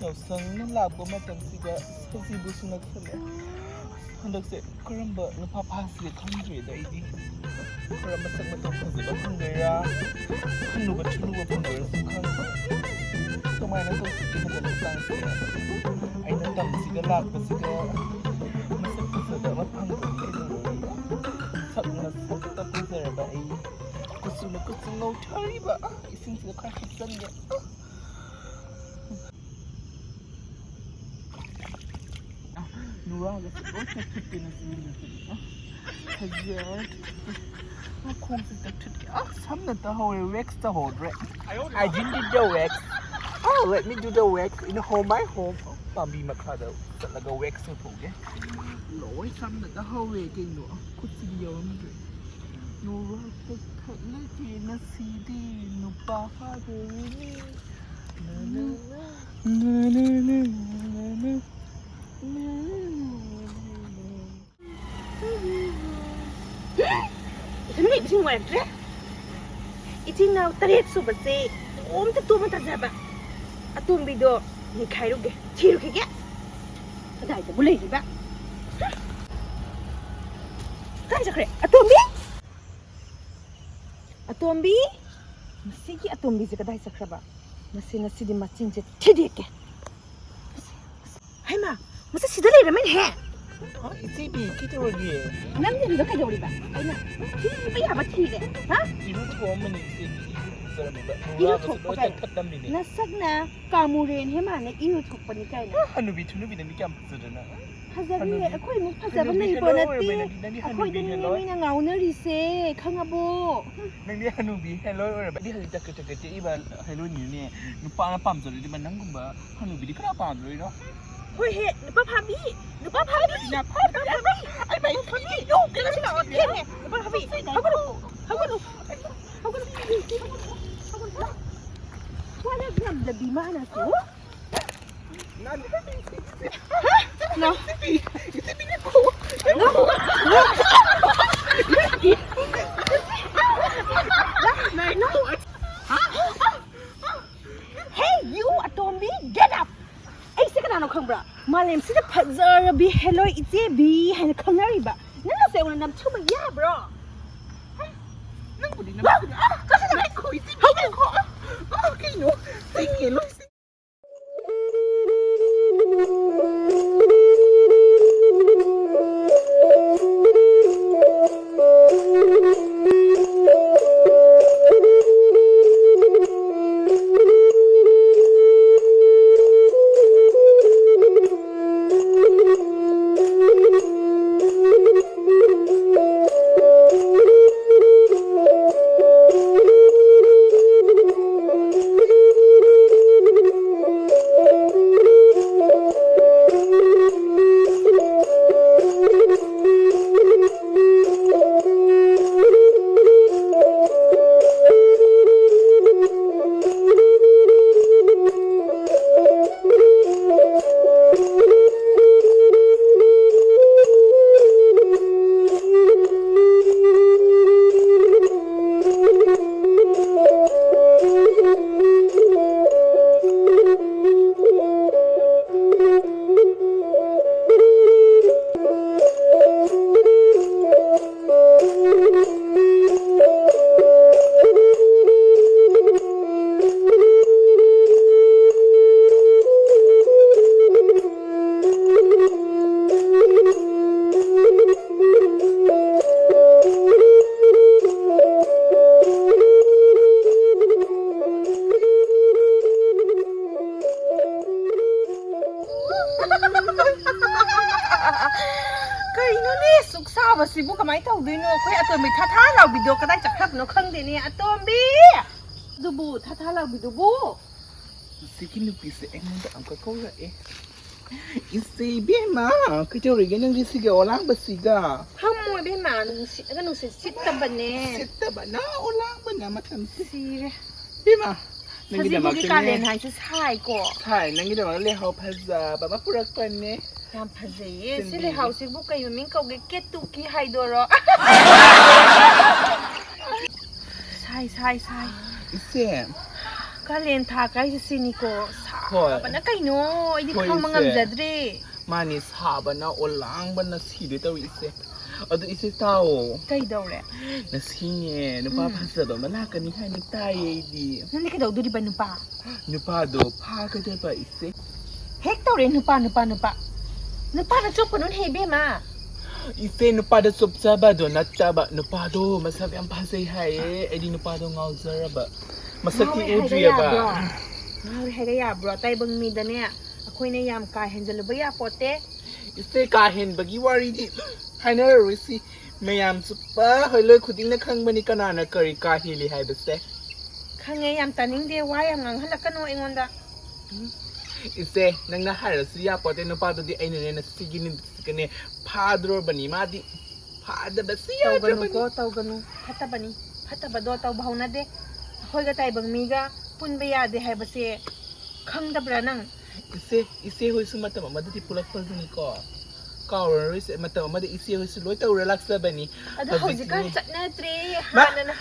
여성은 라보마던 씨가 서지부 수납설래 한덕세 그럼버 누파 파스게 컨트리다 이디 그럼버 싹마다 파스가 펑거야 한누가 추누가 펑거를 속하는 또마이는 또 스키는 거 땅세 아이는 땅씨가 라보씨가 마sak pasada mapangkong sakna sakta pasaraba ay kusino tariba ising sila kahitsan niya Nura kasi ko nagtutki na sila sila Hazard kung sa tagtutki samna taho wax taho I didn't do the wax let me do the wax in my home pambi makada talaga wax sa poge Lỗi xăm là cái hơi cái nữa, cút xí nhiều lắm rồi. Nó rất thật lấy thì nó xí đi, nó ba phabi. Ini bisa muat deh. Ini now tarik super sih. Om tu tuh mana terjebak? Atombi do ni kairu ke, ciru ke? Ada itu boleh juga. Kan cakap Atombi masih ki Atombi je kadai cakap ba masih di macin je tidak ke hai ma masih sudah leh ramai he Itu bi kita lagi nam je dah kerja boleh ba hai ma tidak apa tidak ha Iru tu mana itu Iru tu nasak na kamuren he ma ne iru tu panikai na Hanubi nanti kiam sedana Hazari aku ini Hazari ni bonati aku ini ni ngau nari se kangabo Nanti Hanubi Helloi orang dia hari tak kerja iba Helloi ni nupa apa pam jadi di mana gumba Hanubi di kenapa pam jadi no Hoi he nupa phabi ai baik phabi yo kita sih nak ni nupa phabi aku wala gram lebih mana tu No. Itu bini aku. No. Hey, you Atombi, get up. Ay, sika na kang bra. Malam sida pazar bi Helloi Atombi, han kanari ba. Nana sa una nam chuma ya, bro. Nang budi na. Kasi na ko iti. Hawa ko. Okay no. Thank you. Sibu kamay tau din no ko Atombi tha law video ka dai chakap no khang de ni Atombi dubu tha law video bu Sikin lu pise engman da angka kau la Isi bema kita ori ganang di siga olang besiga hamu be ma nu si ka nu se sitta bane Sita bana olang bana macam si bema Nangi dah makan ni hai se sai ko Hai nangi dah makan le hau pazza baba purak panne Yang pazai sile house bu kayo min kau ge ketuki hai doro sai Isi kalian takai sini ko apa na kay no ini kang mangamjadre manis haba na olang ba na si dito ise ado ise tao kay daw re na sinye no pa pasa do malaka ni hay nagtaye di nani ka daw do di ba nupa do pa ka ba ise hek daw re nupa na chop nun hebe ma ise nupa da sob saba do na chaba nupa do masabi ang pasay hay edi nupa do ngaw zara ba masaki udriya ba ngaw hay ya bro tay bang mi da ne akoy na yam ka henjal ba ya pote ise kahin bagi wari di hainer risi mayam supa hoyle khuding na khang bani kana na kari kahili hai base khange yam taning de wa yam ngang halakano ingonda ise nang na har siya pote no pa do di ai ne na siginin kane padro bani madi pada basiya taw ganu hata ba do taw bahuna de akoy ga tay bang miga pun ba ya de hai base khang da bra nang ise hoy sumata mamadi ti pulak pa ni ko kaur ise mata mamadi ise hoy su loi taw relax sa bani ada hoji kan chat na tre hanan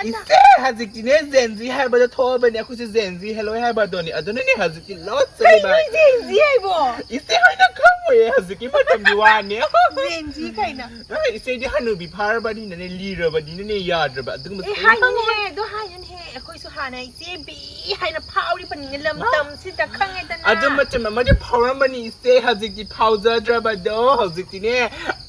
ise hazik ti ne zenzi hai ba da tho bani aku se zenzi hello hai ba do ni adone ni hazik ti lot sa ba zenzi hai bo ise hoy na kamo ye hazik ma tam di wa ne zenzi kai na ise di hanu bi phar ba ni ne lira ba di ne ya dra ba dung ma hayan he do hayan he akoi su hana ise bi hai na phawri pan ni lam tam si ta khang ai ta na adum ma chama ma de phawra ba ni ise hazik ti phawza dra ba do hazik ti ne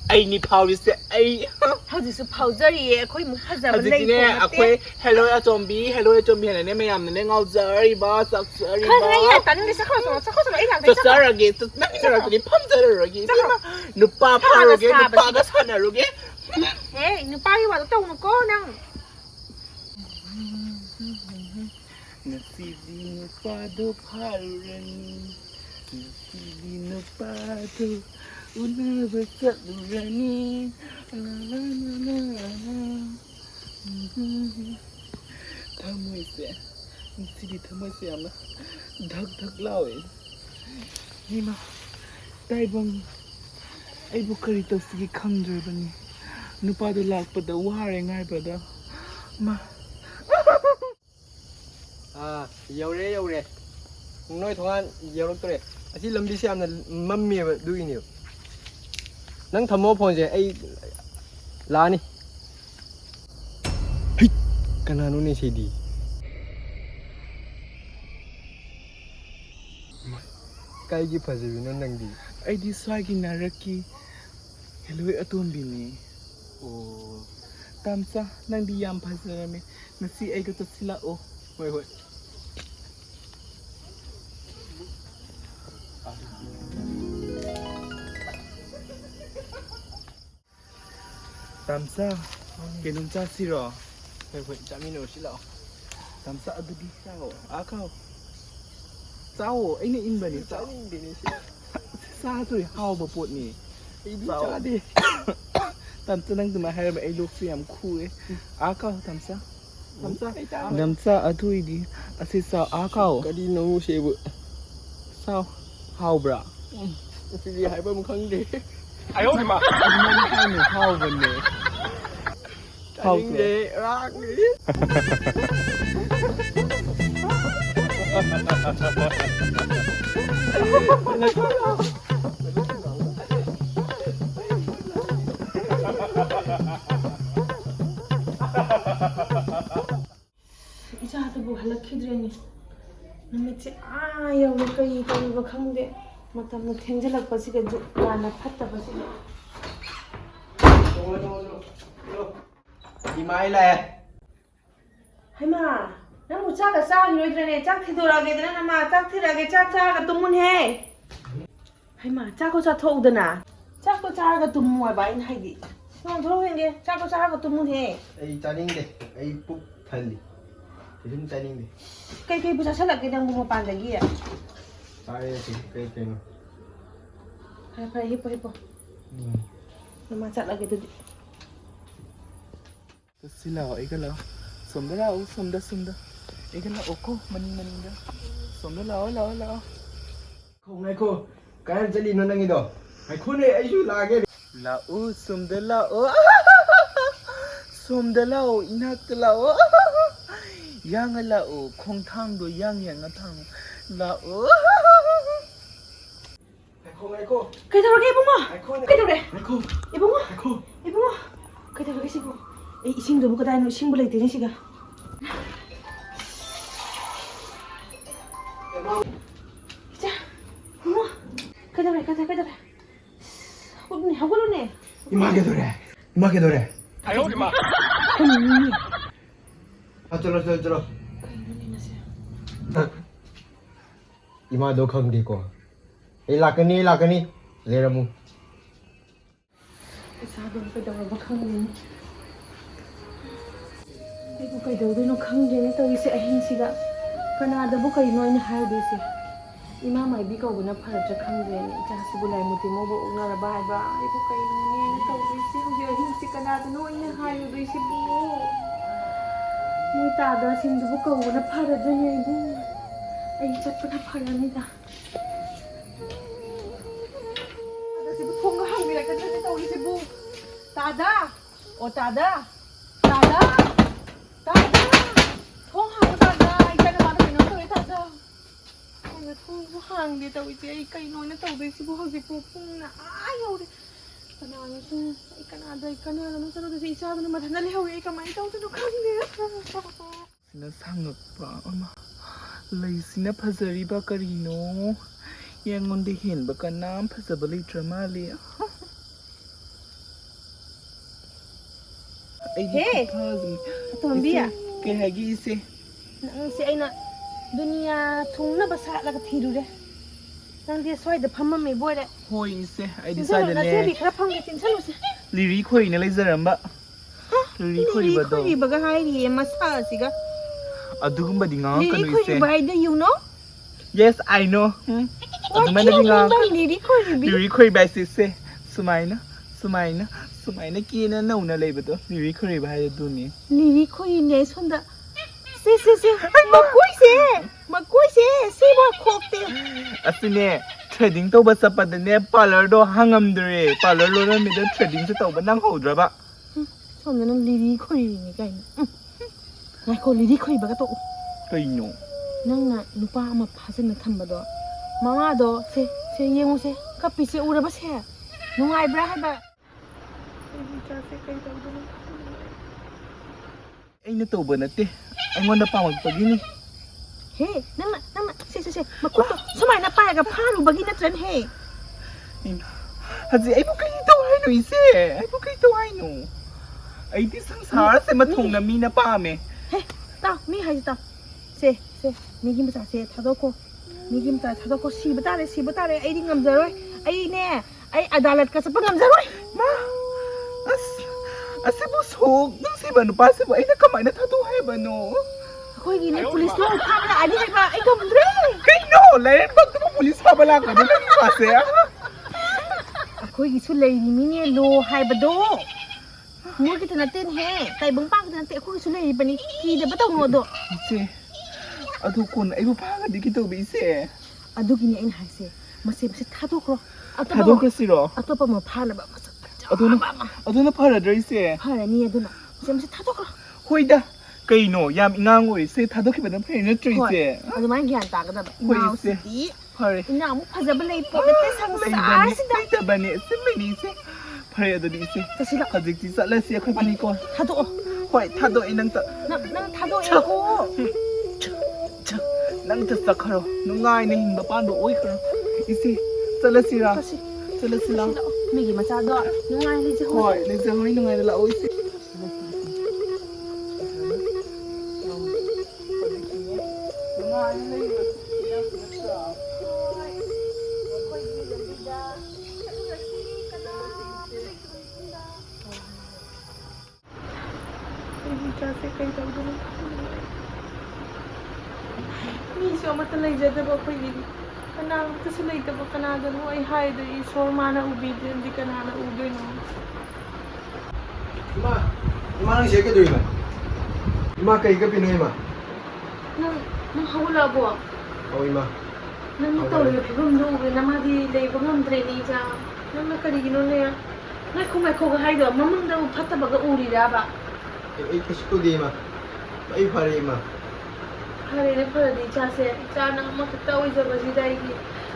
ai ni phawri se ai hazik su phawzari ye akoi mu phajaba hazik lei ti ne akoi Helloi Atombi ne me yam ne ngau zari ba sak zari ba khang ai ta ni sa kho so ai lang sa sara ge sa na sara ni pham zara ge nupa pharo ge nupa ga sana ro ge hey nupa hi wa to no ko nang nasibi nupa do pharani nasibi nupa do una besar durani la la la la thamoi se nasibi thamoi se ama dhak dhak lawe ni ma tai bang ai bu kari to sigi khangdre bani nupa do lakpa da ware ngai ba da ma yauре noi thoan yauroktre asi lambi se amna mammi ba duini nang thamo phone je ai lani kananu ne sedi kai gi phajebi no nangdi ai di swagi naraki Helloi Atombi ni oh tamsa nang di yam phajame nasi ai ko to sila o hoi tamsa kenung cha siro hoi chamino sila tamsa adu di sao akao sao ai ne in bani sao dini sa tu hao ba pot ni ai di cha di tamsa nang tuma hai ba ai lok siam khu e akao tamsa adu di asi sao akao kadi no sebu sao hao bra sigi hai ba mu khang de 哎呦我的妈！你还没好吧你？好的啊！이자도 할락히드레니 남매치 여기 거기 거기 강데 마탐나 탱절락버시가 와나 팠다버시가 이마일래 하이마 나무 차가 싸우기로이드네 짝티도라게드나 나마 짝티라게 짝차가 뚜문해 하이마 짜고 짜 토우드나 짜고 짜가 뚜문와 바인 하이디 너 들어오는게 짜고 짜가 뚜문해 에이 짜닝데 에이 푹 달리 지금 짜닝데 cây busa salak kita mau mapan lagi ya saya sih kayak hai hipo masak lagi tu sila ikala somda ikala oko maning da somda la không này cô cái anh sẽ đi nó đang đâu hãy khôn này anh chú là cái la somda la inak la yang la o khong thang do yang yang thang la o Aiko. Kaitarage ibungo. Kaitare. Aiko. Ibungo. Aiko. Ibungo. Kaitarage sibu. Isingdo bu kadai no isingbu leite ni siga. 자, 어머, 가자. 하고로네. 이마게 노래. ayo di ma 아, 들어. 이마 너 강디고. 이 라그니. 레라무. 사돈 그다가 bakangin. Ibu kay daw no khanggen to isi ahinsiga. Kanada bu kay noin haidisi. Ima mai bi ko guna phara khanggen ja sibulai muti mo bo ngara bai ba. Ibu kay no ne to isi hu ahinsi kanada noin haidisi bu. Mui ta da sindu bu ko guna phara jane bu. Ai chat pa phara ni da. Sibu thonga hangmira ka jane to isi bu. Tada. Thong hang tada. Ikana ma da no to tada. Ana thong bu hang de to isi ai kai no na to de sibu hausi pu pung na ayo de. Kana na su ikana no sa de isa na ma thana le hawi ka mai to no khang de. sina sangak pa ama lai sina phazari ba karino yangon de hen ba kanam phazabali drama le Hey, Atombi ya. Ke hagi ise. Nang si aina dunia thungna basa la ka thiru re. Nang dia swai da phamma me boy re. Hoi ise. I decided Na ne. bi khara phang ke tin chalo se. Liri khoi ne laizaramba. Liri khoi ba do. Liri ba ga hai ri ma sa si ga. Adugumba dinga Liri kanu khoi ise. ba do you know? Yes, I know. Adumana dinga. Liri khoi bi. Liri khoi ba ise. Sumaina kina nauna leibado. Liri khoi ba ha do ni. Liri khoi ne sonda. Se. Ai makoi se. Se ba khok te. Asine trading to ba sapad ne parlor do hangamdre. Parlor lo na mi da trading se to ba nang hodra ba. Som na liri khoi ni kai. Ngai ko liri khoi ba ka to. Kaino. Nang na nupa ama phasana thamba do. Mama do se yengo se kapi se ura ba se. Nungai bra ha ba. Aina to ba nate. Aingonda pamag pagini. Hey, nama, se, makuto. Sumay na pa ga paru bagi na tren hey. Haji ai bu kai to hai no ise. Ai bu kai to hai no. Ai ti sangsara se mathong na mi na pa me. Hey, ta, mi hai ta. Se, mi gim ta se thadoko. Mi gim ta thadoko si batare ai ri ngam jaroi. Ai ne, ai adalat ka sa pangam jaroi. Ma. Asibu sok nang se ba no pa se ba ai na kamay na thadu hai ba no. Khoi gi ne police lo kham na ali hai ba ai kam dre. Kai no, lai bag to police pa bala ka do na pa se. Khoi gi su lei ni mi ne lo hai ba do. Mo ki tana ten he, kai bang pa ka tana te khoi su lei ba ni ki de ba tong no do. Ise. Adu kun ai bu pa ga di ki to bi se. Adu gi ne ai hai se. Mase thadokro. Thadu ka siro. Atopa ma phala ba masa. Aduna para dre se. Phara ni aduna. Se thadokro. Hoida. Kaino yam ingang oi se thadok ki badan phai na trei se. Adu mai gyan ta ga da ba. Hoi se. Phare. Ina mu phajaba lei po te sang sa si da. Ta bani se meni se. Phare adu di se. Ta sila Hajik ti sa la se khoi pani ko. thado. Hoi thado inang ta. Nang thado e ko. Nang ta sa kharo. Nungai ne hing ba pan do oi kharo. Isi chala sira. Chala sila. Mi gi ma cha do. Nungai li je Hoi le se hoi nungai la oi se. Miso mata lay jada ba ko yun. Kana ta sila ita ba kana da no ay hay da isor mana ubi din di kana na ubi no. 이마 nang siya ka do ima. Ima kay ka pinoy ima. Nang hawala bo. Oh ima. Nang ito yung pibam do ubi na madi lay bangam training sa. Nang nakarigino na yan. Ngay kumay ko hay do mamang daw pata baga uri da ba. Ay kasi ko di ima. Ay pare ima. ꯐꯔꯦꯅꯦ ꯐꯔꯗꯤ ꯏꯆꯥꯁꯦ ꯏꯆꯥ ꯅꯪ ꯑꯃꯈꯛꯇ ꯑꯣꯏꯖꯕꯁꯤꯗ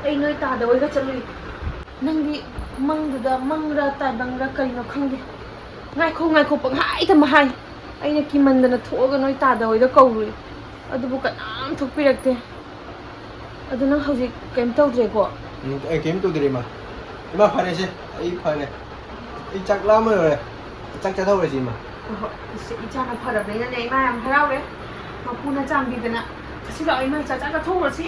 ꯑꯩ ꯅꯣꯏ ꯇꯥꯗ ꯑꯣꯏꯒ ꯆꯠꯂꯨꯏ ꯅꯪꯗꯤ ꯃꯪꯗꯨꯗ ꯃꯪꯔ ꯇꯥꯏꯕꯪꯔ ꯀꯩꯅꯣ ꯈꯪꯗꯦ ꯉꯥꯏꯈꯣ ꯄꯪꯍꯥꯏꯗ ꯃꯍꯥꯏ ꯑꯩꯅ ꯀꯤꯃꯟꯗꯅ ꯊꯣꯛꯑꯒ ꯅꯣꯏ ꯇꯥꯗ ꯑꯣꯏꯒ ꯀꯧꯔꯨꯏ ꯑꯗꯨꯕꯨ ꯀꯅꯥꯝ ꯊꯣꯛꯄꯤꯔꯛꯇꯦ ꯑꯗꯨ ꯅꯪ ꯍꯧꯖꯤꯛ ꯀꯩꯝ ꯇꯧꯗ꯭ꯔꯦꯀꯣ ꯑꯩ ꯀꯩꯝ ꯇꯧꯗ꯭ꯔꯤ ꯏꯃꯥ ꯏꯃꯥ ꯐꯔꯦꯁꯦ ꯑꯩ ꯐꯔꯦ ꯑꯩ ꯆꯥꯛ ꯂꯥꯝꯃ ꯂꯣꯏꯔꯦ ꯆꯥꯛ ꯆꯥꯊꯧꯔꯁꯤ ꯏꯃꯥ ꯍꯣꯏ ꯏꯆꯥꯅ ꯐꯔꯕꯅꯤꯅꯅꯦ ꯏꯃꯥ ꯌꯥꯝ ꯍꯔꯥꯎꯔꯦ ꯃꯄꯨꯅ ꯆꯥꯟꯕꯤꯗꯅ ꯁꯤ ꯂꯥꯛꯑꯣ ꯏꯃꯥ ꯆꯥꯛ ꯆꯥꯊꯣꯛꯎꯔꯁꯤ